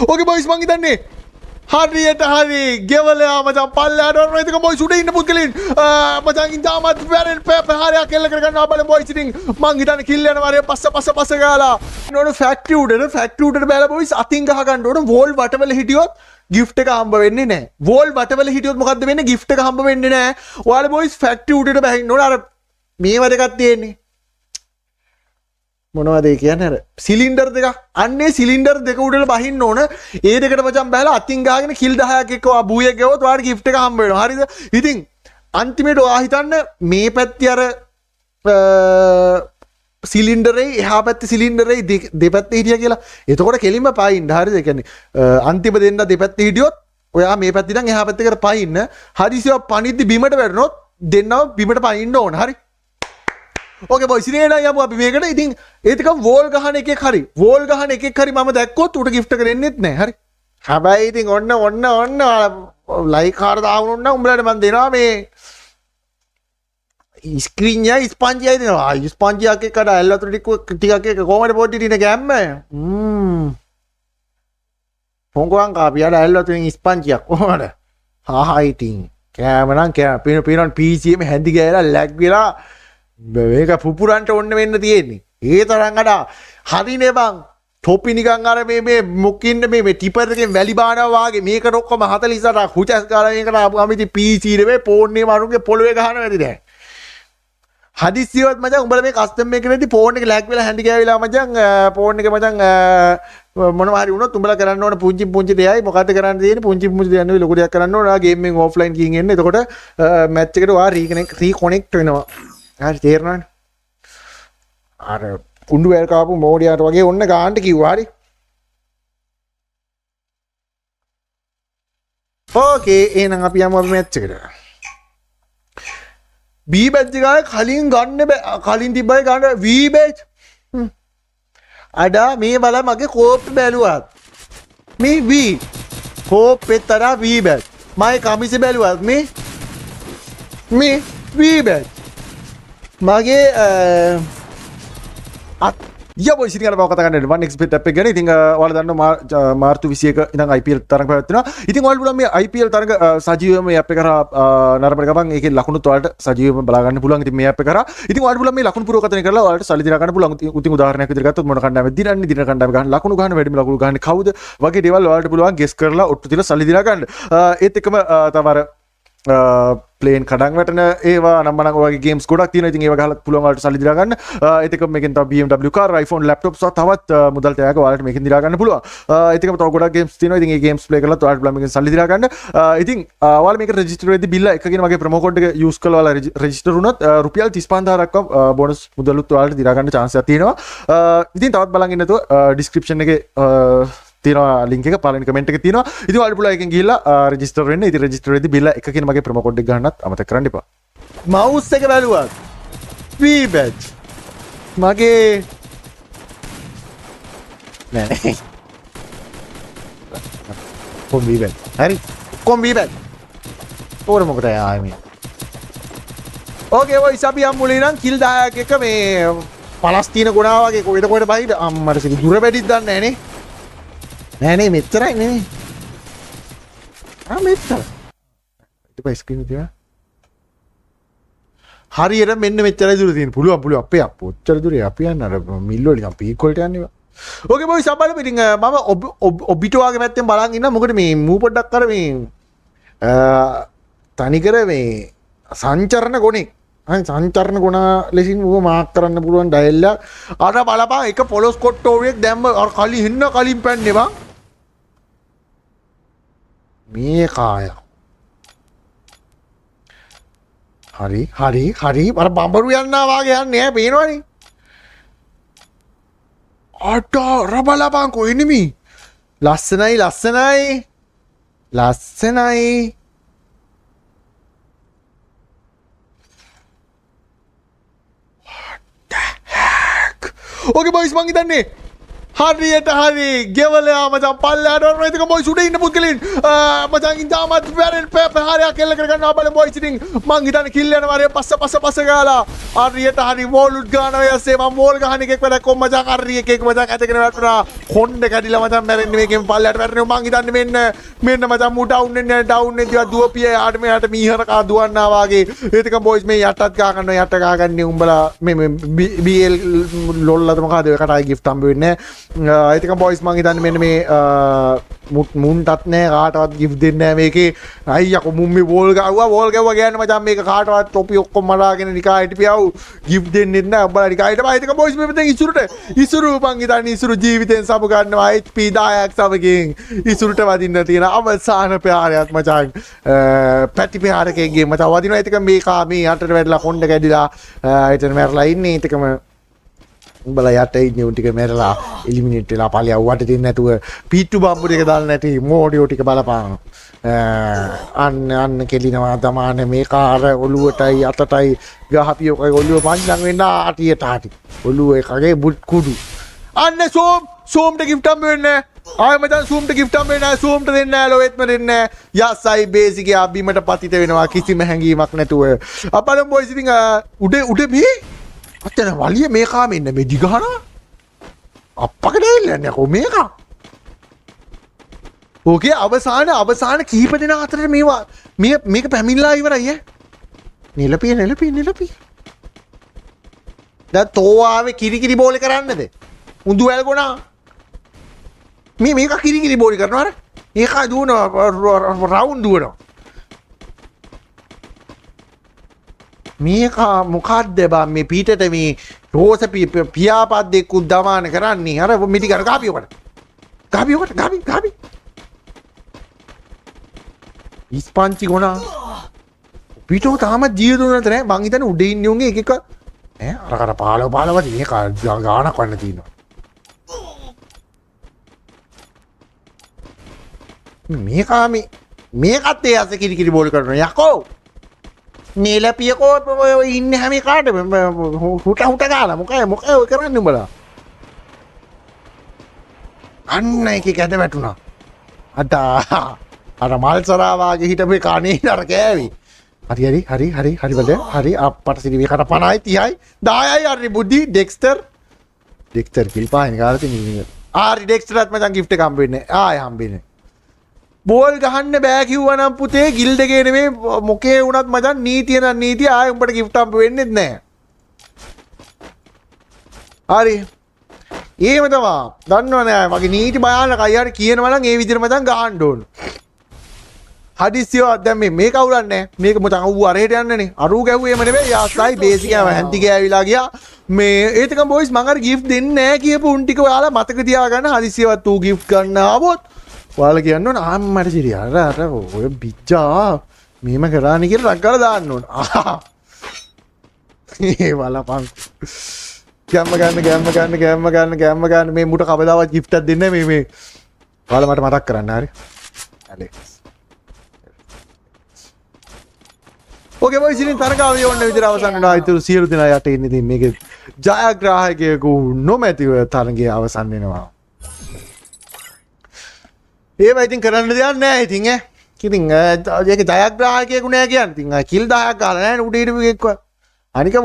ඕකේ boys මං හිතන්නේ හරියට හරි ගෙවලයා මචං පල්ලයට වරන ඉතින් බොයිස් උඩ ඉන්න පුද්ගලයන් මචං ඉඳාමත් වැරෙන් පහරයක් කෙල්ල කරගන්නවා බලමු බොයිස් ඉතින් මං හිතන්නේ කිල් යනවා හරිය පස්ස ගාලා නෝන ෆැක්ටරි උඩට බැලලා බොයිස් අතින් ගහ ගන්න ඕන වෝල් වටවල හිටියොත් gift එක හම්බ වෙන්නේ නැහැ. වෝල් වටවල හිටියොත් මොකද්ද වෙන්නේ? gift එක හම්බ වෙන්නේ නැහැ. ඔයාලා බොයිස් ෆැක්ටරි උඩට බහින්න ඕන අර මේව දෙකක් තියෙන්නේ. මොනවද ඒ කියන්නේ අර සිලින්ඩර් දෙකක්. අන්නේ සිලින්ඩර් දෙක උඩට බහින්න ඕන. ඒ දෙකට මචං බහලා අතින් ගහගෙන කිල් 10ක් එක්ක ඔයා බූයක් ගෙවුවොත් ඔයාලට gift එක හම්බ වෙනවා. හරිද? ඉතින් අන්තිමේට ඔයා හිතන්න මේ පැත්තේ අර සිලින්ඩරේ එහා පැත්තේ සිලින්ඩරේ දෙපැත්තේ හිටියා කියලා. එතකොට කෙලින්ම පයින්න. හරිද? ඒ කියන්නේ අන්තිම දෙන්න දෙපැත්තේ හිටියොත් ඔයා මේ පැත්තේ ඉඳන් එහා පැත්තකට පයින්න. හදිසිය පනිද්දි බිමට වැටුනොත් දෙන්නව බිමට පයින්න ඕන. හරි? ඕකේ බොයිස් ඉතින් එනවා යමු අපි මේකට. ඉතින් ඒතික වෝල් ගහන එකෙක් හරි. වෝල් ගහන එකෙක් හරි මම දැක්කොත් උට gift එක දෙන්නෙත් නැහැ. හරි? හැබැයි ඉතින් ඔන්න ලයික් කාර දාවුන නම් උඹලට මම දෙනවා මේ ස්ක්‍රීන් යයි ස්පන්ජියයි දෙනවා. ස්පන්ජියක් එක්ක ඇල් වතුර ටිකක් එක කොහමද පොඩි දින ගැම්ම? පොංගුවන් කාපියට ඇල් වතුරින් ස්පන්ජියක් කොහමද? ඉතින් කෑම නම් කෑම පිනොන් PC එකේ හැඳි ගෑලා ලැග් වෙලා මේක පුපුරන්ට ඔන්න වෙන්න තියෙන්නේ. ඒ තරම් අඩ හරිනේ බං. ටොපි නිකන් අර මේ මුකින්න මේ ටිපර් එකෙන් වැලි බානවා වාගේ මේකට ඔක්කොම 48ක් හුචස් ගාලා මේකට ආපුවාම ඉතින් PC නෙවෙයි ෆෝන් එකේ මරුන්ගේ පොළවේ ගහනවා ඇති දැන්. හදිස්සියවත් මචං උඹලා මේ කස්ටම් එකේදී ෆෝන් එක ලැග් වෙලා හැන්ඩි ගෑවිලා මචං ෆෝන් එක මචං මොනවා හරි වුණොත් උඹලා කරන්න ඕන පුංචි දෙයයි මොකද්ද කරන්න තියෙන්නේ පුංචි දෙයක් නෙවෙයි ලොකු දෙයක් කරන්න ඕන. ගේම් එකෙන් ඔෆ්ලයින් කින් එන්නේ. එතකොට මැච් එකට ඔයා රීකනෙක්ට් වෙනවා. හරි තේරෙනවනේ. අර කුණ්ඩු වැල් කාපු මෝඩියාට වගේ ඔන්න ගාන්න කිව්වා. හරි. ඕකේ එහෙනම් අපි යමු මැච් එකට. B badge එකයි කලින් ගන්න බෑ. කලින් තිබ්බයි ගන්න V badge. අඩා මේ බල මගේ කෝප් බැලුවත්. මේ V කෝප් පෙතර V badge. මගේ කමිස බැලුවත් මේ V badge. මගේ ය බොයිස් ඉතින් අර බව කතා කරන්නේ 1xbet app එක ගැන. ඉතින් ඔයාලා දන්නවා මාර්තු 21 ඉඳන් IPL තරඟ පැවැත්වෙනවා. ඉතින් ඔයාලා බලන්න මේ IPL තරඟ සජීවම මේ app එක කරා නරඹන ගමන් ඒකේ ලකුණුත් ඔයාලට සජීවම බලා ගන්න පුළුවන්. ඉතින් මේ app එක කරා ඉතින් ඔයාලා බලන්න මේ ලකුණු පුරවකතන කරලා ඔයාලට සල්ලි දිනා ගන්න පුළුවන්. ඉතින් උදාහරණයක් විදිහට ගත්තොත් මොන කණ්ඩායමද දිනන්නේ දින කණ්ඩායම ගන්න ලකුණු ගන්න වැඩිම ලකුණු ගන්න කවුද වගේ දේවල් ඔයාලට පුළුවන් ගෙස් කරලා ඔට්ටු තියලා සල්ලි දිනා ගන්න. ඒත් එක්කම තව අර ප්ලේන් කඩන් වැටෙන ඒවා නම් මනම් ඔයගේ ගේම්ස් ගොඩක් තියෙනවා. ඉතින් ඒවා ගහලා පුළුවන් ඔයාලට සල්ලි දිනා ගන්න. ඒත් එක්කම මේකෙන් තව BMW car, iPhone laptop සහ තවත් මුදල් තෑග්ග ඔයාලට මේකෙන් දිනා ගන්න පුළුවන්. ඒත් එක්කම තව ගොඩක් ගේම්ස් තියෙනවා. ඉතින් ඒ ගේම්ස් ප්ලේ කරලා ඔයාලට පුළුවන් මේකෙන් සල්ලි දිනා ගන්න. ඉතින් ඔයාලා මේක රෙජිස්ටර් වෙද්දී බිල්ල එකකින් වගේ ප්‍රොමෝ කෝඩ් එක යූස් කරලා ඔයාලා රෙජිස්ටර් වුණොත් රුපියල් 35000 දක්වා බෝනස් මුදලුත් ඔයාලට දිනා ගන්න chance එකක් තියෙනවා. ඉතින් තවත් බලන් ඉන්නතෝ description එකේ තියෙනවා link එක පළවෙනි comment එකේ තියෙනවා. ඉතින් ඔයාලට පුළුවන් එකෙන් ගිහිල්ලා register වෙන්න. ඉතින් register වෙද්දී බිල්ල එකකින් මගේ promo code එක ගන්නත් අමතක කරන්න එපා. mouse එක බැලුවත් V badge මගේ නෑ කොම් V badge හරි කොම් V badge ඕර මොකටද ආයේ මේ ඕකේ ඔය ඉසපි අම්මුලේ නම් කිල් 10ක් එක මේ පලස්තීන ගුණා වගේ කොහෙද බයිද අම්මට සිදු දුර වැඩිද දන්නේ නෑනේ නෑනේ මෙච්චරයි නේ මෙච්චර ඊට පස්සේ ස්ක්‍රීන් එක හරියට මෙන්න මෙච්චරයි දුර තියෙන පුළුවන් අපේ ඔච්චර දුරේ අපි යන්න අර මිල් වලින් අපි ඉක්වලට යන්නේ ඕකේ බොයිස් අපල පිටින් මම ඔබිටෝ වගේ පැත්තෙන් බලන් ඉන්න මොකද මේ මූ පොඩ්ඩක් අර මේ තනිකර මේ සංචරණ ගොනෙක් සංචරණ ගුණ ලෙසින් ඌව මාක් කරන්න පුළුවන් ඩයල් එක අර බලපන් එක පොලොස් කොට්ටෝරියක් දැම්ම අර කලින් පැන්නේ බං මේ කාය හරි අර බඹරු යන්නා වාගේ යන්නේ ඈ පේනවනේ අට රබලපන් කො එනිමි ලස්සනයි ඕකේ බොයිස් මං හිතන්නේ හරියට හරි ගෙවලයා මචං පල්ලයට වරන ඉතින් බොයිස් උඩ ඉන්න පුද්ගලින් මචං ඉඳාමත් වැරෙන් පහරයක් කෙල්ල කරගන්නවා බලමු බොයිස් ඉතින් මං හිතන්නේ කිල් යනවා හරිය පස්ස ගාලා හරියට හරි වෝල් උඩ් ගන්නවා යස්සේ මම වෝල් ගහන එකෙක් වැඩක් කොම් මචං හරි එකෙක් මචං ඇතගෙන වැටුණා කොණ්ඩ කැඩිලා මචං මැරෙන්නේ මේකෙන් පල්ලයට වැරෙනවා මං හිතන්නේ මෙන්න මචං මූ ඩවුන් වෙන්නේ ඩවුන් වෙද්දී දුවපිය යාට මෙයාට මීහර කා දුවන්නා වාගේ ඒතක බොයිස් මේ යටත් ගා ගන්නවා යට ගා ගන්නේ උඹලා මේ BL ලොල්ලද මොකද කටයි ගිෆ්ට් හම්බ වෙන්නේ ඒක බොයිස් මං හිතන්නේ මෙන්න මේ මුන්ටත් නෑ කාටවත් ගිෆ්ට් දෙන්නේ නෑ මේකේ අයියෝ මුන් මේ වෝල් ගැව්වා ගෑන්න මචං මේක කාටවත් ටොපි ඔක්කොම මලාගෙන නිකා හිටපියව ගිෆ්ට් දෙන්නෙත් නෑ ඔබලා නිකා හිටපයි ඒක බොයිස් මේ මෙතෙන් ඉසුරු මං හිතන්නේ ඉසුරු ජීවිතෙන් සමු ගන්නවා HP 10ක් සමගින් ඉසුරුට වදින්න තියෙන අවසාන ප්‍රහාරයක් මචං පැටි ප්‍රහාරකෙක්ගේ මචං වදිනවා ඒක මේකා මේ යටට වැටලා කොණ්ඩ කැඩිලා එතන මැරලා ඉන්නේ ඒකම උඹලා යට ඉන්නේ උන් ටික මැරලා එලිමිනේට් වෙලා පල්ලිය අවුවට දෙන්නේ නැතුව පීට්ටු බම්බු ටික දාලා නැටි මෝඩියෝ ටික බලපාන අන්න කෙලිනවා දමාන මේ කාර ඔළුවටයි අතටයි ගහපියෝකයි ඔළුව පංචම් වෙන්න ආටියට ආටි ඔළුව එකගේ බුත් කුඩු අන්න සෝම්ට ගිෆ්ට් හම්බ වෙන්නේ ආය මචං සූම්ට ගිෆ්ට් හම්බ වෙන්නේ නැහැ සූම්ට දෙන්නේ නැහැ ලොවෙත්ම දෙන්නේ නැහැ යසයි බේසිකේ අබ්බිමට පතිත වෙනවා කිසිම හැඟීමක් නැතුව අපලම් බොයිස් ඉතින් උඩ මේ අතන වලිය මේකා මෙන්න මේ දිගහන අප්පකට එල්ලන්නේ කො මේකා ඕකේ අවසාන කීප දෙනා අතරේ මේවා මේක පැමිණලා ඉවරයි නෙලපිය දැන් තෝවාවේ කිරිකිරි බෝලේ කරන්නද උඳු වැල් ගොනා මේක කිරිකිරි බෝලේ කරනවා අර ඒක දුවනවා රවුන්ඩ් දුවනවා මේක මොකක්ද බා මේ පීටට මේ රෝස පියාපත් දෙකුත් දමාන කරන්නේ අර මිටි කර ගාපියකට ගාපි ඉස්පංචි ගොනා පිටෝ තාම ජීවිතුනට නෑ මං හිතන්නේ උඩ ඉන්නේ උන්ගේ එක අර පාලව මේක ගානක් වන්න තියෙනවා මේකත් ඒ අස කිරිකිරි බෝල් කරනවා යකෝ නෙලපියකෝ ඉන්න හැම කාට හුට ගාලා මොකයි ඔය කරන්නේ උඹලා අන්න එකේ කැද වැටුණා අර මල් සරාවාගේ හිටපේ කණේ අර කෑවි හරි බලද හරි අපට සිරිවේ කට 50යි 30යි 10යි හරි බුද්ධි ඩෙක්ස්ටර් කිල් පාහින කාලේ තියෙන ආරි ඩෙක්ස්ටර්ත් මචං ගිෆ්ට් එක හම්බ වෙන්නේ ආය හම්බෙන්නේ බෝල් ගහන්න බෑ කිව්වනම් පුතේ ගිල්ඩ් එකේ නෙමෙයි මොකේ වුණත් මචං නීතිය ආයෙ උඹට ගිෆ්ට් හම්බ වෙන්නේ නැහැ. හරි. ඒව තමයි. දන්නවනේ මගේ නීති බයානක අයියාට කියනවා නම් ඒ විදිහට මචං ගහන්න ඕන. හදිස්සියවත් දැන් මේ කවුරන්නේ මේක මචං අවු අරහෙට යන්නනේ. අරු ගැව්වේම නෙමෙයි යාස්යි බේසික් යව හැන්ති ගෑවිලා ගියා. මේ ඒතකම් බොයිස් මං අර ගිෆ්ට් දෙන්නේ නැහැ කියපු උන් ටික ඔයාලා මතක තියාගන්න හදිස්සියවත් ඌ ගිෆ්ට් ගන්න ආවොත් ඔයාලා කියන්න ඕන අම්මට සිරිය අර ඔය බිච්චා මෙහෙම කරානේ කියලා රක් ගාලා දාන්න ඕන. ඒ වලපන්. ගැම්ම ගන්න මේ මුට කවදාවත් ගිෆ්ට් එකක් දෙන්නේ නැහැ මේ ඔයාලා මට මතක් කරන්න හරි. ඇලෙක්ස්. ඕකේ බොයිස් ඉතින් තරගාව යොන්න විදිහට අවසන් වෙනවා. ඊටු සියලු දෙනා යට ඉන්නේ ඉතින් මේකේ ජයග්‍රාහකයෙකු නොමැතිව තරගය අවසන් වෙනවා. ඒවා ඉතින් කරන්න දෙයක් නැහැ ඉතින් ඉතින් ඒක ජයග්‍රාහකයෙකු නෑ කියන්නේ. ඉතින් කිල් 10ක් ගාලා නැහැ උඩ හිටපු එකක්ව. අනික